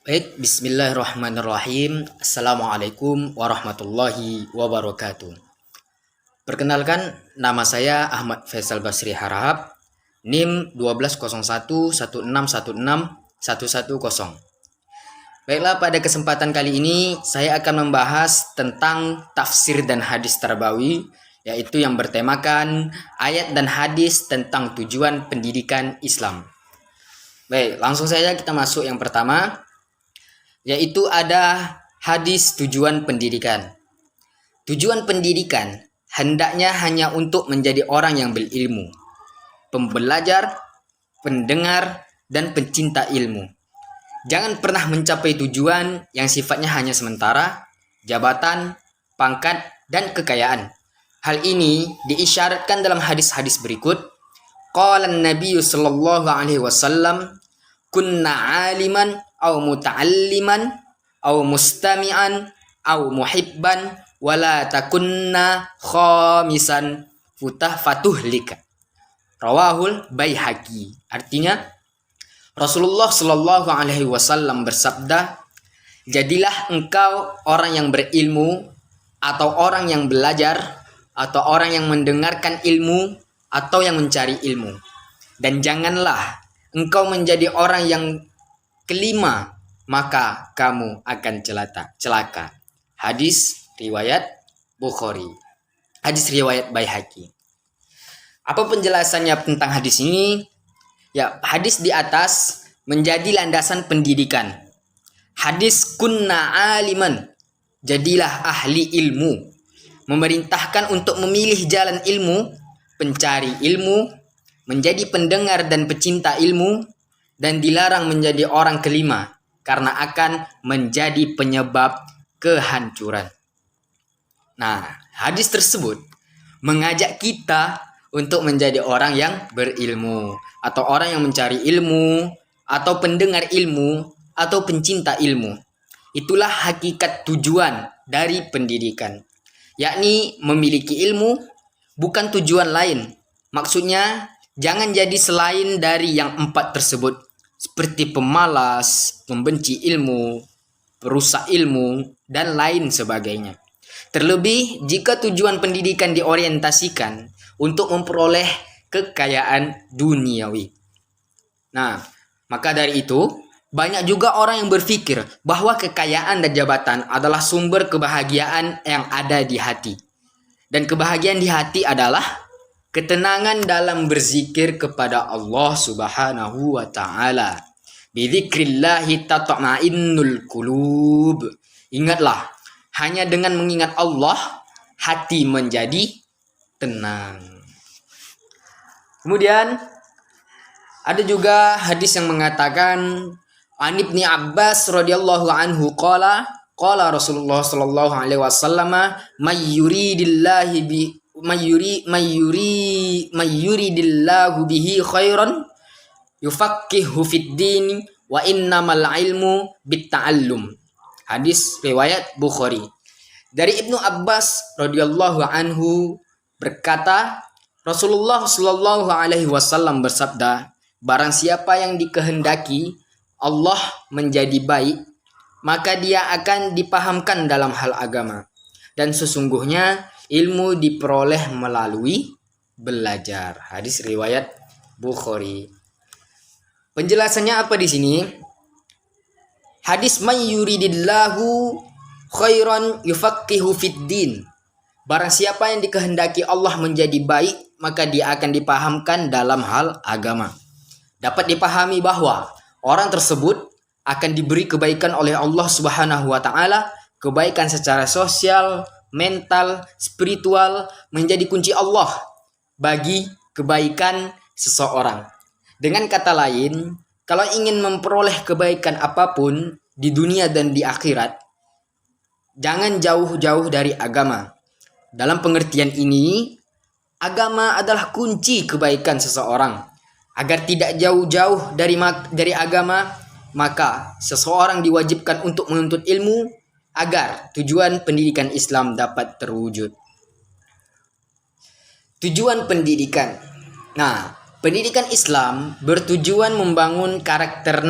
Baik, bismillahirrahmanirrahim. Assalamualaikum warahmatullahi wabarakatuh. Perkenalkan, nama saya Ahmad Faisal Basri Harahap, NIM 120116161110. Baiklah, pada kesempatan kali ini saya akan membahas tentang tafsir dan hadis tarbawi, yaitu yang bertemakan ayat dan hadis tentang tujuan pendidikan Islam. Baik, langsung saja kita masuk yang pertama, yaitu ada hadis tujuan pendidikan. Tujuan pendidikan hendaknya hanya untuk menjadi orang yang berilmu, pembelajar, pendengar, dan pencinta ilmu. Jangan pernah mencapai tujuan yang sifatnya hanya sementara, jabatan, pangkat, dan kekayaan. Hal ini diisyaratkan dalam hadis-hadis berikut. Qala an-nabiy sallallahu alaihi wasallam, kunna aliman aw muta'alliman aw mustami'an aw muhibban wala takunna khamisan fatuhlika. Rawahul Baihaqi. Artinya, Rasulullah Shallallahu alaihi wasallam bersabda, jadilah engkau orang yang berilmu, atau orang yang belajar, atau orang yang mendengarkan ilmu, atau yang mencari ilmu. Dan janganlah engkau menjadi orang yang kelima, maka kamu akan celaka. Hadis riwayat Bukhari. Hadis riwayat Baihaqi. Apa penjelasannya tentang hadis ini? Ya, hadis di atas menjadi landasan pendidikan. Hadis kunna aliman, jadilah ahli ilmu, memerintahkan untuk memilih jalan ilmu, pencari ilmu, menjadi pendengar dan pecinta ilmu, dan dilarang menjadi orang kelima karena akan menjadi penyebab kehancuran. Nah, hadis tersebut mengajak kita untuk menjadi orang yang berilmu, atau orang yang mencari ilmu, atau pendengar ilmu, atau pencinta ilmu. Itulah hakikat tujuan dari pendidikan, yakni memiliki ilmu, bukan tujuan lain. Maksudnya, jangan jadi selain dari yang empat tersebut, seperti pemalas, membenci ilmu, perusak ilmu, dan lain sebagainya. Terlebih jika tujuan pendidikan diorientasikan untuk memperoleh kekayaan duniawi. Nah, maka dari itu, banyak juga orang yang berpikir bahwa kekayaan dan jabatan adalah sumber kebahagiaan yang ada di hati. Dan kebahagiaan di hati adalah ketenangan dalam berzikir kepada Allah Subhanahu wa taala. Bidzikrillahi tatma'innul qulub. Ingatlah, hanya dengan mengingat Allah hati menjadi tenang. Kemudian ada juga hadis yang mengatakan, An Ibni Abbas radhiyallahu anhu qala Rasulullah sallallahu alaihi wasallam, may yuridillahu bihi khairan yufaqihu fid din wa innamal ilmu bitta'allum. Hadis riwayat Bukhari. Dari Ibnu Abbas radhiyallahu anhu berkata, Rasulullah sallallahu alaihi wasallam bersabda, barang siapa yang dikehendaki Allah menjadi baik, maka dia akan dipahamkan dalam hal agama. Dan sesungguhnya ilmu diperoleh melalui belajar. Hadis riwayat Bukhari. Penjelasannya apa di sini? Hadis may yuridillahu khairan yufaqihu fid din. Barang siapa yang dikehendaki Allah menjadi baik, maka dia akan dipahamkan dalam hal agama. Dapat dipahami bahwa orang tersebut akan diberi kebaikan oleh Allah Subhanahu wa taala, kebaikan secara sosial, mental, spiritual, menjadi kunci Allah bagi kebaikan seseorang. Dengan kata lain, kalau ingin memperoleh kebaikan apapun di dunia dan di akhirat, jangan jauh-jauh dari agama. Dalam pengertian ini, agama adalah kunci kebaikan seseorang. Agar tidak jauh-jauh dari agama, maka seseorang diwajibkan untuk menuntut ilmu agar tujuan pendidikan Islam dapat terwujud. Tujuan pendidikan. Nah, pendidikan Islam bertujuan membangun karakter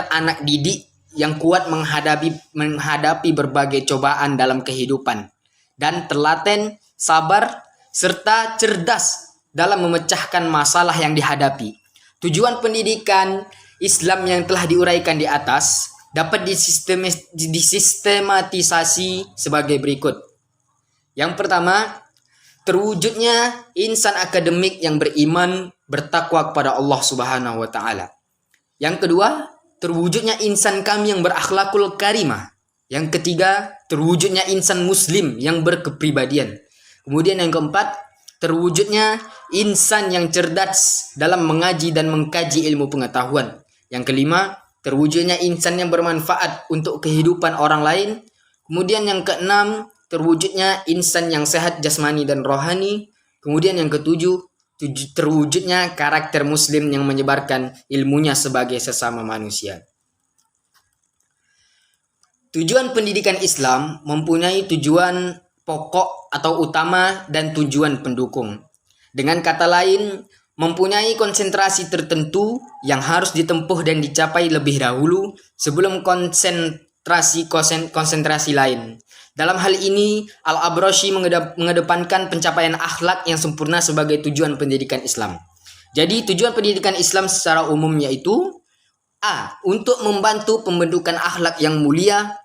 anak didik yang kuat menghadapi berbagai cobaan dalam kehidupan, dan telaten, sabar, serta cerdas dalam memecahkan masalah yang dihadapi. Tujuan pendidikan Islam yang telah diuraikan di atas dapat disistematisasi sebagai berikut. Yang pertama, terwujudnya insan akademik yang beriman, bertakwa kepada Allah Subhanahu wa taala. Yang kedua, terwujudnya insan kami yang berakhlakul karimah. Yang ketiga, terwujudnya insan muslim yang berkepribadian. Kemudian yang keempat, terwujudnya insan yang cerdas dalam mengaji dan mengkaji ilmu pengetahuan. Yang kelima, terwujudnya insan yang bermanfaat untuk kehidupan orang lain. Kemudian yang keenam, terwujudnya insan yang sehat jasmani dan rohani. Kemudian yang ketujuh, terwujudnya karakter muslim yang menyebarkan ilmunya sebagai sesama manusia. Tujuan pendidikan Islam mempunyai tujuan pokok atau utama dan tujuan pendukung. Dengan kata lain, mempunyai konsentrasi tertentu yang harus ditempuh dan dicapai lebih dahulu sebelum konsentrasi lain. Dalam hal ini, Al-Abrashi mengedepankan pencapaian akhlak yang sempurna sebagai tujuan pendidikan Islam. Jadi tujuan pendidikan Islam secara umum yaitu A. Untuk membantu pembentukan akhlak yang mulia.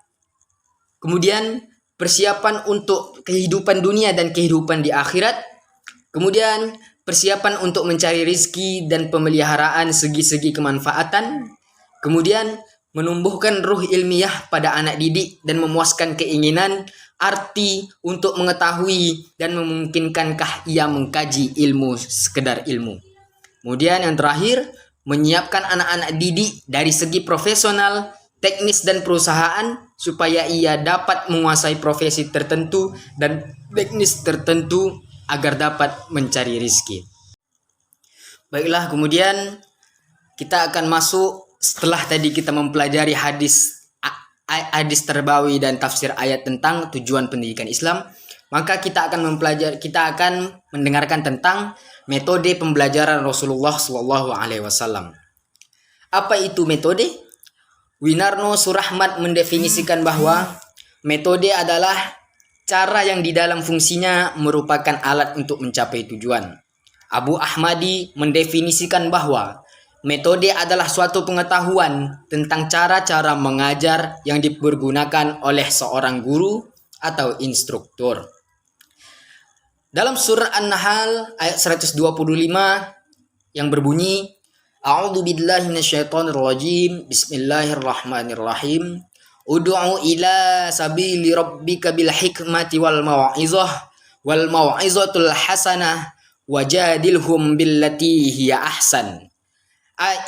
Kemudian persiapan untuk kehidupan dunia dan kehidupan di akhirat. Kemudian persiapan untuk mencari rizki dan pemeliharaan segi-segi kemanfaatan. Kemudian menumbuhkan ruh ilmiah pada anak didik dan memuaskan keinginan arti untuk mengetahui dan memungkinkankah ia mengkaji ilmu sekedar ilmu. Kemudian yang terakhir, menyiapkan anak-anak didik dari segi profesional, teknis dan perusahaan supaya ia dapat menguasai profesi tertentu dan teknis tertentu agar dapat mencari rizki. Baiklah, kemudian kita akan masuk setelah tadi kita mempelajari hadis terbawi dan tafsir ayat tentang tujuan pendidikan Islam, maka kita akan mendengarkan tentang metode pembelajaran Rasulullah SAW. Apa itu metode? Winarno Surahmat mendefinisikan bahwa metode adalah cara yang di dalam fungsinya merupakan alat untuk mencapai tujuan. Abu Ahmadi mendefinisikan bahwa metode adalah suatu pengetahuan tentang cara-cara mengajar yang dipergunakan oleh seorang guru atau instruktur. Dalam surah An-Nahl ayat 125 yang berbunyi, A'udzu billahi minasyaitonir rajim. Bismillahirrahmanirrahim. Ud'u ila sabili rabbika bil hikmati wal mau'izatul hasanah wajadilhum billati hiya ahsan.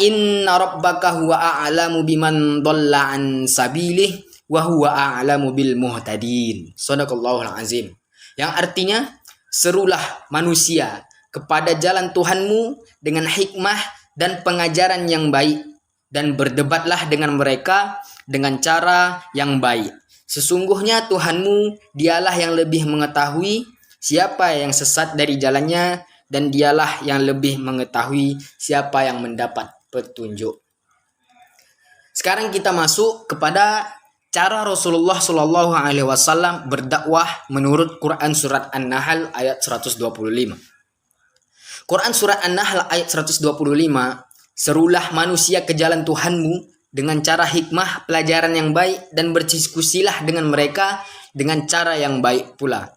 Inna rabbaka huwa a'lamu biman dhalla an sabilih wa huwa a'lamu bil muhtadin. Shadaqallahul azim. Yang artinya, serulah manusia kepada jalan Tuhanmu dengan hikmah dan pengajaran yang baik, dan berdebatlah dengan mereka dengan cara yang baik. Sesungguhnya Tuhanmu dialah yang lebih mengetahui siapa yang sesat dari jalannya, dan dialah yang lebih mengetahui siapa yang mendapat petunjuk. Sekarang kita masuk kepada cara Rasulullah SAW berdakwah menurut Quran surat An-Nahl ayat 125. Quran surat An-Nahl ayat 125, serulah manusia ke jalan Tuhanmu dengan cara hikmah, pelajaran yang baik, dan berdiskusilah dengan mereka dengan cara yang baik pula.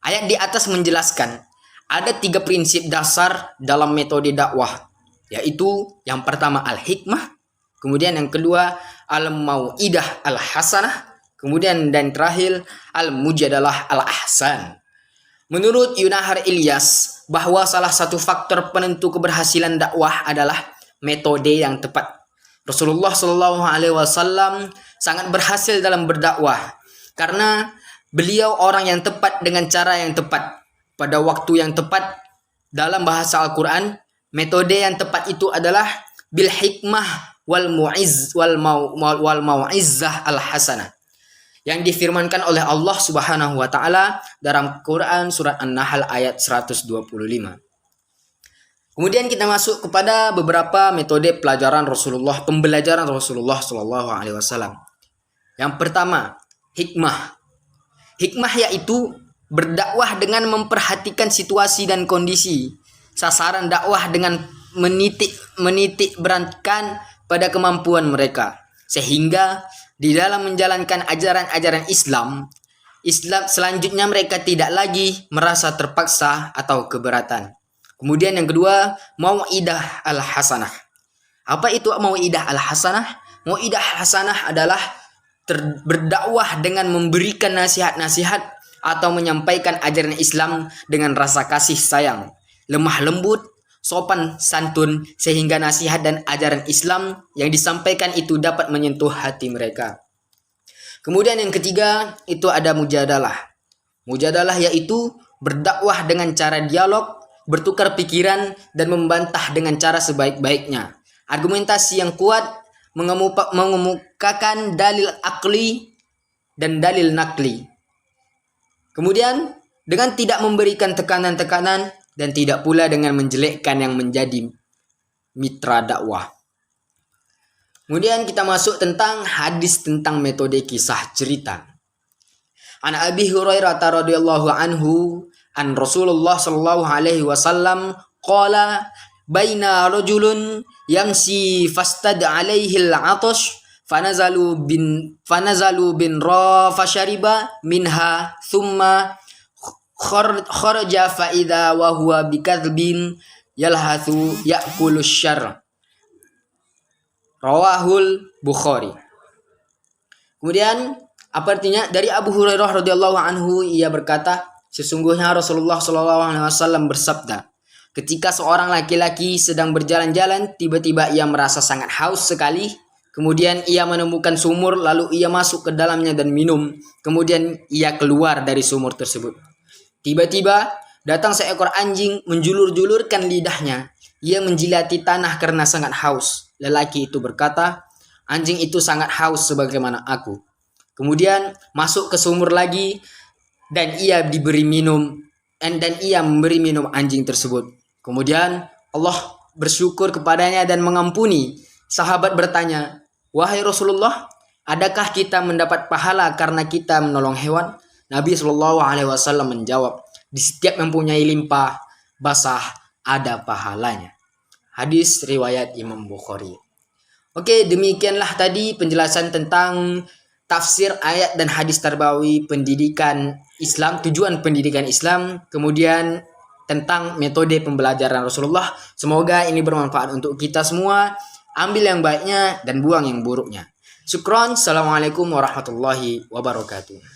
Ayat di atas menjelaskan ada 3 prinsip dasar dalam metode dakwah, yaitu yang pertama al-hikmah, kemudian yang kedua al-mau'idah al-hasanah, kemudian dan terakhir al-mujadalah al-ahsan. Menurut Yunahar Ilyas, bahwa salah satu faktor penentu keberhasilan dakwah adalah metode yang tepat. Rasulullah SAW sangat berhasil dalam berdakwah karena beliau orang yang tepat dengan cara yang tepat pada waktu yang tepat. Dalam bahasa Al-Quran, metode yang tepat itu adalah bil hikmah wal mau'izzah al-hasanah, yang difirmankan oleh Allah Subhanahu wa taala dalam Quran surat An-Nahl ayat 125. Kemudian kita masuk kepada beberapa metode pembelajaran Rasulullah Shallallahu Alaihi Wasallam. Yang pertama, hikmah. Hikmah yaitu berdakwah dengan memperhatikan situasi dan kondisi. Sasaran dakwah dengan menitik beratkan pada kemampuan mereka. Sehingga di dalam menjalankan ajaran-ajaran Islam selanjutnya mereka tidak lagi merasa terpaksa atau keberatan. Kemudian yang kedua, mau'idah al-hasanah. Apa itu mau'idah al-hasanah? Mau'idah al-hasanah adalah berdakwah dengan memberikan nasihat-nasihat atau menyampaikan ajaran Islam dengan rasa kasih sayang, lemah lembut, sopan santun, sehingga nasihat dan ajaran Islam yang disampaikan itu dapat menyentuh hati mereka. Kemudian yang ketiga itu ada mujadalah. Mujadalah yaitu berdakwah dengan cara dialog, bertukar pikiran, dan membantah dengan cara sebaik-baiknya. Argumentasi yang kuat, mengemukakan dalil akli dan dalil nakli. Kemudian dengan tidak memberikan tekanan-tekanan dan tidak pula dengan menjelekkan yang menjadi mitra dakwah. Kemudian kita masuk tentang hadis tentang metode kisah cerita. An Abi Hurairah radhiyallahu anhu an Rasulullah sallallahu alaihi wasallam qala baina rajulun yamsi fastad alaihi al-'atash fanazalu bin ra fashariba minha thumma kharaja fa idza wa huwa bikadbin yalhathu ya'kulu syarr. Rawahul Bukhari. Kemudian apa artinya? Dari Abu Hurairah radhiyallahu anhu ia berkata, sesungguhnya Rasulullah sallallahu alaihi wasallam bersabda, ketika seorang laki-laki sedang berjalan-jalan, tiba-tiba ia merasa sangat haus sekali. Kemudian ia menemukan sumur, lalu ia masuk ke dalamnya dan minum. Kemudian ia keluar dari sumur tersebut. Tiba-tiba datang seekor anjing menjulur-julurkan lidahnya. Ia menjilati tanah karena sangat haus. Lelaki itu berkata, anjing itu sangat haus sebagaimana aku. Kemudian masuk ke sumur lagi dan ia memberi minum anjing tersebut. Kemudian Allah bersyukur kepadanya dan mengampuni. Sahabat bertanya, wahai Rasulullah, adakah kita mendapat pahala karena kita menolong hewan? Nabi SAW menjawab, di setiap mempunyai limpah basah ada pahalanya. Hadis riwayat Imam Bukhari. Oke, demikianlah tadi penjelasan tentang tafsir ayat dan hadis tarbawi pendidikan Islam, tujuan pendidikan Islam, kemudian tentang metode pembelajaran Rasulullah. Semoga ini bermanfaat untuk kita semua. Ambil yang baiknya dan buang yang buruknya. Syukron. Assalamualaikum warahmatullahi wabarakatuh.